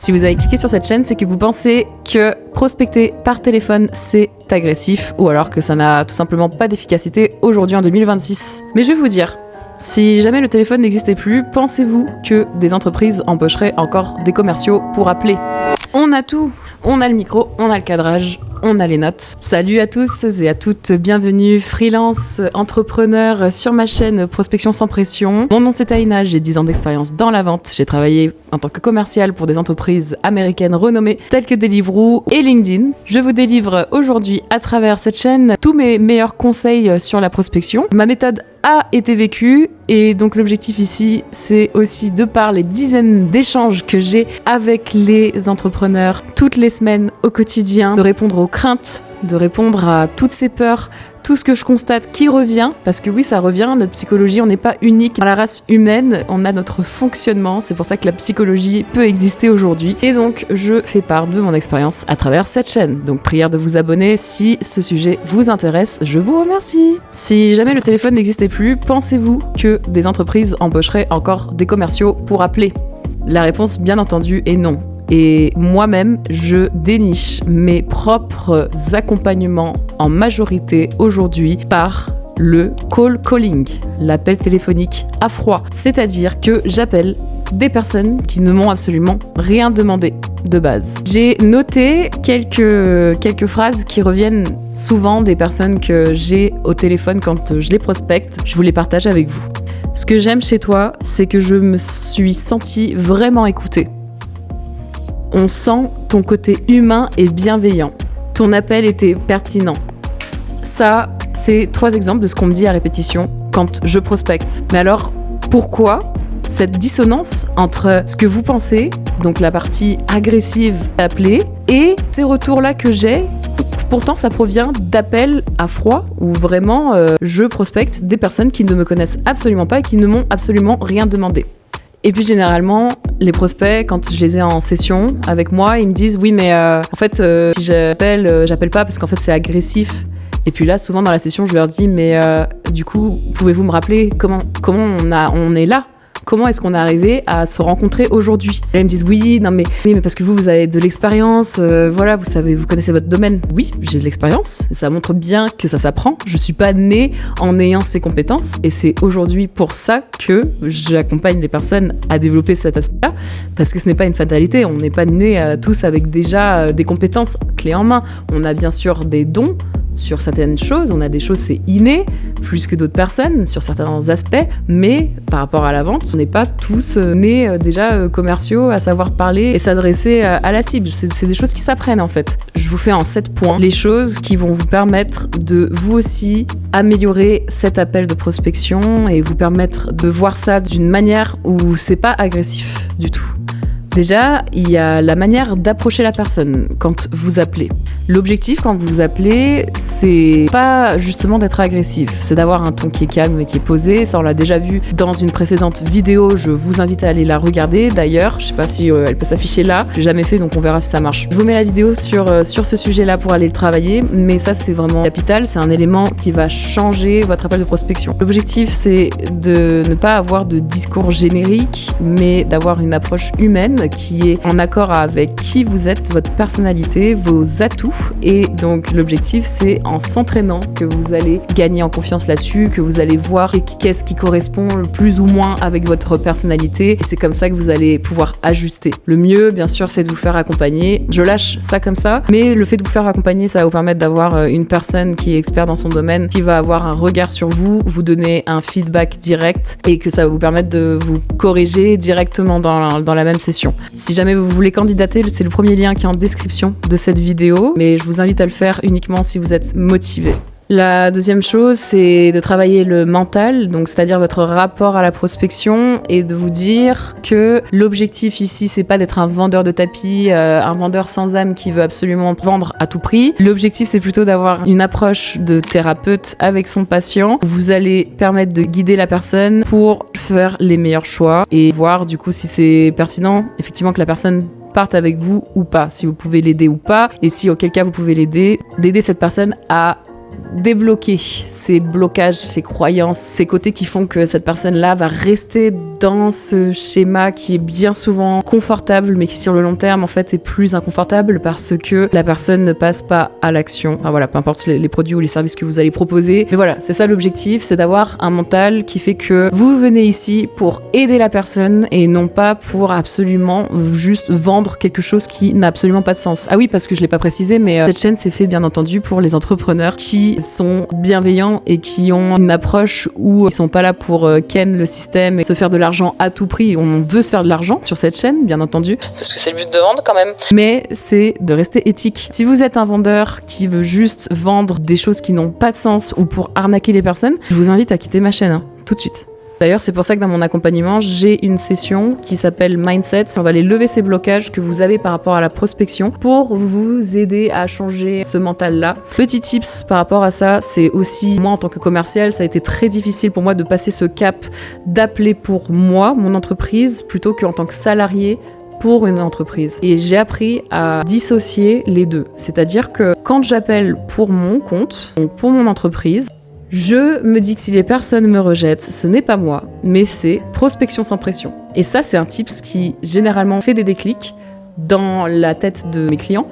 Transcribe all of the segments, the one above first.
Si vous avez cliqué sur cette chaîne, c'est que vous pensez que prospecter par téléphone, c'est agressif, ou alors que ça n'a tout simplement pas d'efficacité aujourd'hui en 2026. Mais je vais vous dire, si jamais le téléphone n'existait plus, pensez-vous que des entreprises embaucheraient encore des commerciaux pour appeler ? On a tout, on a le micro, on a le cadrage, on a les notes. Salut à tous et à toutes, bienvenue freelance, entrepreneur sur ma chaîne Prospection sans pression. Mon nom c'est Taïna, j'ai 10 ans d'expérience dans la vente. J'ai travaillé en tant que commercial pour des entreprises américaines renommées telles que Deliveroo et LinkedIn. Je vous délivre aujourd'hui à travers cette chaîne tous mes meilleurs conseils sur la prospection. Ma méthode a été vécue et donc l'objectif ici c'est aussi de par les dizaines d'échanges que j'ai avec les entrepreneurs toutes les semaines au quotidien, de répondre aux craintes, de répondre à toutes ces peurs, tout ce que je constate qui revient, parce que oui ça revient, notre psychologie, on n'est pas unique dans la race humaine, on a notre fonctionnement, c'est pour ça que la psychologie peut exister aujourd'hui, et donc je fais part de mon expérience à travers cette chaîne. Donc prière de vous abonner si ce sujet vous intéresse, je vous remercie. Si jamais le téléphone n'existait plus, pensez-vous que des entreprises embaucheraient encore des commerciaux pour appeler ? La réponse bien entendu est non. Et moi-même, je déniche mes propres accompagnements en majorité aujourd'hui par le call calling, l'appel téléphonique à froid. C'est-à-dire que j'appelle des personnes qui ne m'ont absolument rien demandé de base. J'ai noté quelques phrases qui reviennent souvent des personnes que j'ai au téléphone quand je les prospecte. Je vous les partage avec vous. Ce que j'aime chez toi, c'est que je me suis sentie vraiment écoutée. On sent ton côté humain et bienveillant. Ton appel était pertinent. Ça, c'est 3 exemples de ce qu'on me dit à répétition quand je prospecte. Mais alors, pourquoi cette dissonance entre ce que vous pensez, donc la partie agressive appelée, et ces retours-là que j'ai? Pourtant, ça provient d'appels à froid où vraiment je prospecte des personnes qui ne me connaissent absolument pas et qui ne m'ont absolument rien demandé. Et puis généralement, les prospects, quand je les ai en session avec moi, ils me disent « Oui, mais en fait, si j'appelle pas parce qu'en fait c'est agressif. » Et puis là, souvent dans la session, je leur dis « Mais du coup, pouvez-vous me rappeler comment on est là ? Comment est-ce qu'on est arrivé à se rencontrer aujourd'hui ?» Et là, ils me disent oui, mais parce que vous avez de l'expérience, voilà, vous connaissez votre domaine. Oui, j'ai de l'expérience, ça montre bien que ça s'apprend. Je suis pas née en ayant ces compétences et c'est aujourd'hui pour ça que j'accompagne les personnes à développer cet aspect-là, parce que ce n'est pas une fatalité. On n'est pas nés tous avec déjà des compétences clés en main. On a bien sûr des dons sur certaines choses, on a des choses c'est inné, plus que d'autres personnes sur certains aspects, mais par rapport à la vente, on n'est pas tous nés déjà commerciaux à savoir parler et s'adresser à la cible. C'est des choses qui s'apprennent en fait. Je vous fais en 7 points les choses qui vont vous permettre de vous aussi améliorer cet appel de prospection et vous permettre de voir ça d'une manière où c'est pas agressif du tout. Déjà, il y a la manière d'approcher la personne quand vous appelez. L'objectif quand vous appelez, c'est pas justement d'être agressif, c'est d'avoir un ton qui est calme et qui est posé. Ça, on l'a déjà vu dans une précédente vidéo, je vous invite à aller la regarder. D'ailleurs, je sais pas si elle peut s'afficher là, j'ai jamais fait donc on verra si ça marche. Je vous mets la vidéo sur ce sujet-là pour aller le travailler, mais ça c'est vraiment capital, c'est un élément qui va changer votre appel de prospection. L'objectif c'est de ne pas avoir de discours générique, mais d'avoir une approche humaine qui est en accord avec qui vous êtes, votre personnalité, vos atouts. Et donc l'objectif c'est en s'entraînant que vous allez gagner en confiance là-dessus, que vous allez voir qu'est-ce qui correspond le plus ou moins avec votre personnalité. Et c'est comme ça que vous allez pouvoir ajuster. Le mieux bien sûr c'est de vous faire accompagner. Je lâche ça comme ça, mais le fait de vous faire accompagner ça va vous permettre d'avoir une personne qui est experte dans son domaine, qui va avoir un regard sur vous, vous donner un feedback direct et que ça va vous permettre de vous corriger directement dans la même session. Si jamais vous voulez candidater, c'est le premier lien qui est en description de cette vidéo, mais je vous invite à le faire uniquement si vous êtes motivé. La deuxième chose, c'est de travailler le mental, donc c'est-à-dire votre rapport à la prospection et de vous dire que l'objectif ici, c'est pas d'être un vendeur de tapis, un vendeur sans âme qui veut absolument vendre à tout prix. L'objectif, c'est plutôt d'avoir une approche de thérapeute avec son patient. Vous allez permettre de guider la personne pour faire les meilleurs choix et voir du coup si c'est pertinent, effectivement, que la personne parte avec vous ou pas, si vous pouvez l'aider ou pas, et si auquel cas vous pouvez l'aider, d'aider cette personne à débloquer ces blocages, ces croyances, ces côtés qui font que cette personne-là va rester dans ce schéma qui est bien souvent confortable, mais qui sur le long terme en fait est plus inconfortable parce que la personne ne passe pas à l'action. Enfin voilà, peu importe les produits ou les services que vous allez proposer. Mais voilà, c'est ça l'objectif, c'est d'avoir un mental qui fait que vous venez ici pour aider la personne et non pas pour absolument juste vendre quelque chose qui n'a absolument pas de sens. Ah oui, parce que je l'ai pas précisé, mais cette chaîne c'est fait bien entendu pour les entrepreneurs qui sont bienveillants et qui ont une approche où ils sont pas là pour ken le système et se faire de l'argent à tout prix. On veut se faire de l'argent sur cette chaîne, bien entendu, parce que c'est le but de vendre quand même. Mais c'est de rester éthique. Si vous êtes un vendeur qui veut juste vendre des choses qui n'ont pas de sens ou pour arnaquer les personnes, je vous invite à quitter ma chaîne, tout de suite. D'ailleurs, c'est pour ça que dans mon accompagnement, j'ai une session qui s'appelle Mindset. On va aller lever ces blocages que vous avez par rapport à la prospection pour vous aider à changer ce mental-là. Petit tips par rapport à ça, c'est aussi, moi en tant que commercial, ça a été très difficile pour moi de passer ce cap d'appeler pour moi, mon entreprise, plutôt qu'en tant que salarié pour une entreprise. Et j'ai appris à dissocier les deux. C'est-à-dire que quand j'appelle pour mon compte, donc pour mon entreprise, je me dis que si les personnes me rejettent, ce n'est pas moi, mais c'est prospection sans pression. Et ça, c'est un tips qui généralement fait des déclics dans la tête de mes clients.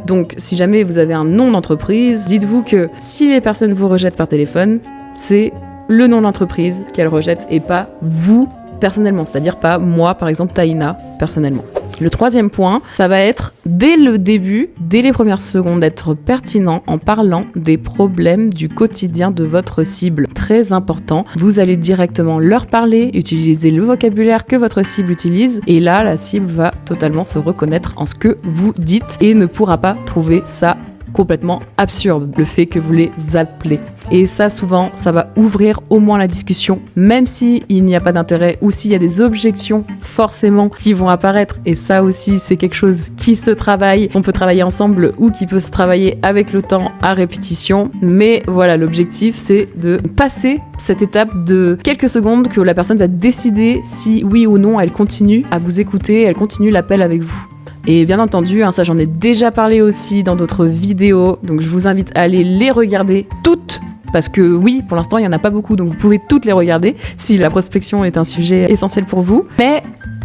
Donc, si jamais vous avez un nom d'entreprise, dites-vous que si les personnes vous rejettent par téléphone, c'est le nom d'entreprise qu'elles rejettent et pas vous personnellement. C'est-à-dire pas moi, par exemple, Taïna, personnellement. Le troisième point, ça va être, dès le début, dès les premières secondes, d'être pertinent en parlant des problèmes du quotidien de votre cible. Très important, vous allez directement leur parler, utiliser le vocabulaire que votre cible utilise, et là, la cible va totalement se reconnaître en ce que vous dites et ne pourra pas trouver ça complètement absurde, le fait que vous les appelez. Et ça, souvent, ça va ouvrir au moins la discussion, même s'il n'y a pas d'intérêt ou s'il y a des objections forcément qui vont apparaître. Et ça aussi, c'est quelque chose qui se travaille. On peut travailler ensemble ou qui peut se travailler avec le temps à répétition. Mais voilà, l'objectif, c'est de passer cette étape de quelques secondes que la personne va décider si oui ou non elle continue à vous écouter, elle continue l'appel avec vous. Et bien entendu, ça j'en ai déjà parlé aussi dans d'autres vidéos, donc je vous invite à aller les regarder toutes, parce que oui, pour l'instant il n'y en a pas beaucoup, donc vous pouvez toutes les regarder si la prospection est un sujet essentiel pour vous. Mais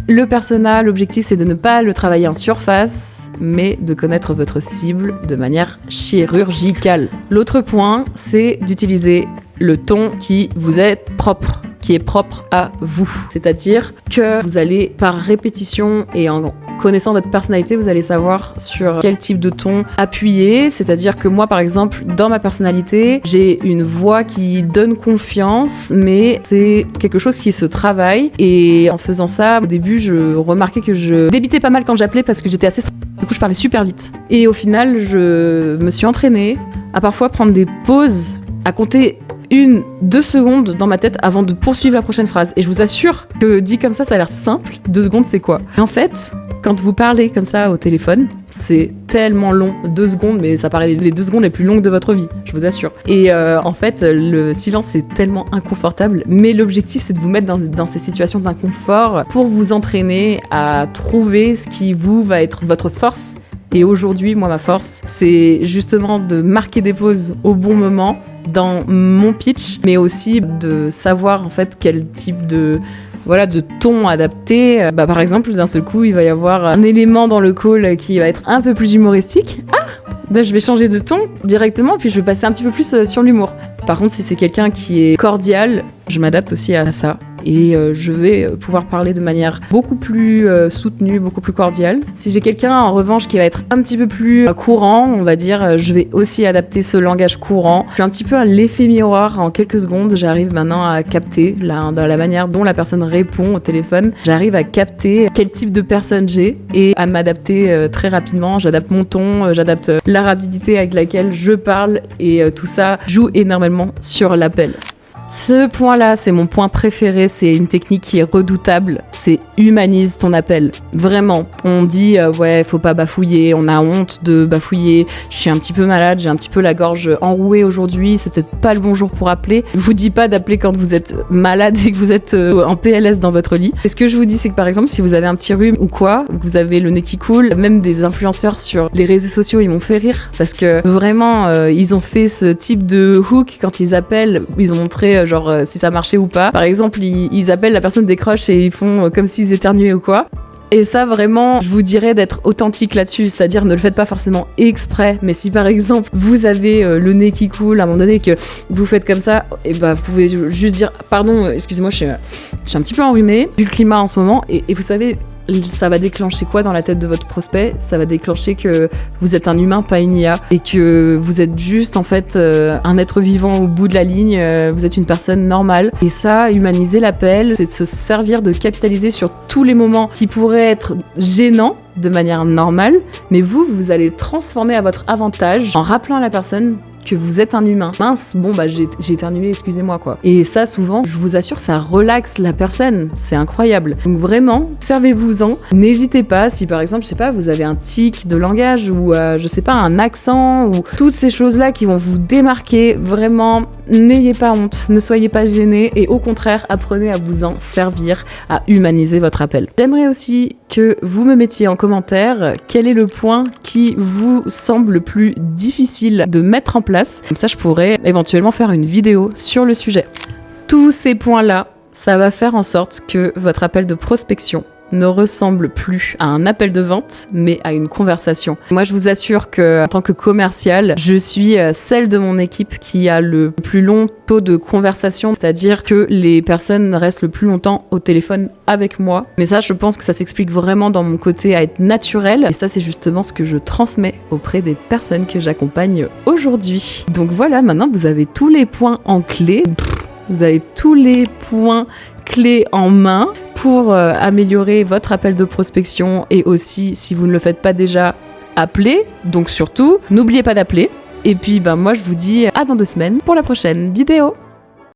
le persona, l'objectif c'est de ne pas le travailler en surface, mais de connaître votre cible de manière chirurgicale. L'autre point, c'est d'utiliser le ton qui vous est propre, qui est propre à vous. C'est-à-dire que vous allez, par répétition et en connaissant votre personnalité, vous allez savoir sur quel type de ton appuyer. C'est-à-dire que moi, par exemple, dans ma personnalité, j'ai une voix qui donne confiance, mais c'est quelque chose qui se travaille. Et en faisant ça, au début, je remarquais que je débitais pas mal quand j'appelais parce que j'étais assez stressée. Du coup, je parlais super vite. Et au final, je me suis entraînée à parfois prendre des pauses, à compter 1-2 secondes dans ma tête avant de poursuivre la prochaine phrase. Et je vous assure que dit comme ça a l'air simple. 2 secondes, c'est quoi? Et en fait, quand vous parlez comme ça au téléphone, c'est tellement long, 2 secondes, mais ça paraît les 2 secondes les plus longues de votre vie, je vous assure. Et en fait, le silence est tellement inconfortable, mais l'objectif, c'est de vous mettre dans ces situations d'inconfort pour vous entraîner à trouver ce qui vous va être votre force. Et aujourd'hui, moi, ma force, c'est justement de marquer des pauses au bon moment dans mon pitch, mais aussi de savoir en fait quel type de ton adapté. Par exemple, d'un seul coup, il va y avoir un élément dans le call qui va être un peu plus humoristique. Je vais changer de ton directement, puis je vais passer un petit peu plus sur l'humour. Par contre, si c'est quelqu'un qui est cordial, je m'adapte aussi à ça. Et je vais pouvoir parler de manière beaucoup plus soutenue, beaucoup plus cordiale. Si j'ai quelqu'un, en revanche, qui va être un petit peu plus courant, on va dire, je vais aussi adapter ce langage courant. Je suis un petit peu à l'effet miroir. En quelques secondes, j'arrive maintenant à capter, dans la manière dont la personne répond au téléphone, j'arrive à capter quel type de personne j'ai et à m'adapter très rapidement. J'adapte mon ton, j'adapte la rapidité avec laquelle je parle et tout ça joue énormément sur l'appel. Ce point-là, c'est mon point préféré, c'est une technique qui est redoutable, c'est humanise ton appel. Vraiment, on dit ouais, faut pas bafouiller, on a honte de bafouiller, je suis un petit peu malade, j'ai un petit peu la gorge enrouée aujourd'hui, c'est peut-être pas le bon jour pour appeler. Je vous dis pas d'appeler quand vous êtes malade et que vous êtes en PLS dans votre lit. Et ce que je vous dis, c'est que par exemple, si vous avez un petit rhume ou quoi, ou que vous avez le nez qui coule, même des influenceurs sur les réseaux sociaux, ils m'ont fait rire parce que vraiment, ils ont fait ce type de hook quand ils appellent, ils ont montré si ça marchait ou pas. Par exemple, ils appellent, la personne décroche et ils font comme s'ils éternuaient ou quoi. Et ça, vraiment, je vous dirais d'être authentique là-dessus, c'est-à-dire ne le faites pas forcément exprès, mais si par exemple, vous avez le nez qui coule, à un moment donné, que vous faites comme ça, et bah, vous pouvez juste dire « Pardon, excusez-moi, je suis un petit peu enrhumée, vu le climat en ce moment », et vous savez, ça va déclencher quoi dans la tête de votre prospect ? Ça va déclencher que vous êtes un humain, pas une IA, et que vous êtes juste, en fait, un être vivant au bout de la ligne, vous êtes une personne normale. Et ça, humaniser l'appel, c'est de se servir, de capitaliser sur tous les moments qui pourraient être gênants de manière normale, mais vous allez le transformer à votre avantage en rappelant à la personne que vous êtes un humain. Mince, bon bah j'ai éternué, excusez-moi quoi. Et ça, souvent, je vous assure, ça relaxe la personne. C'est incroyable. Donc vraiment, servez-vous-en. N'hésitez pas, si par exemple, je sais pas, vous avez un tic de langage ou je sais pas, un accent ou toutes ces choses-là qui vont vous démarquer, vraiment, n'ayez pas honte, ne soyez pas gênés et au contraire, apprenez à vous en servir, à humaniser votre appel. J'aimerais aussi que vous me mettiez en commentaire quel est le point qui vous semble le plus difficile de mettre en place. Comme ça, je pourrais éventuellement faire une vidéo sur le sujet. Tous ces points-là, ça va faire en sorte que votre appel de prospection ne ressemble plus à un appel de vente, mais à une conversation. Moi, je vous assure que, en tant que commercial, je suis celle de mon équipe qui a le plus long taux de conversation, c'est-à-dire que les personnes restent le plus longtemps au téléphone avec moi. Mais ça, je pense que ça s'explique vraiment dans mon côté à être naturel. Et ça, c'est justement ce que je transmets auprès des personnes que j'accompagne aujourd'hui. Donc voilà, maintenant, vous avez tous les points en clé. Vous avez tous les points clés en main pour améliorer votre appel de prospection et aussi, si vous ne le faites pas déjà, appelez. Donc surtout, n'oubliez pas d'appeler. Et puis, moi, je vous dis à dans 2 semaines pour la prochaine vidéo.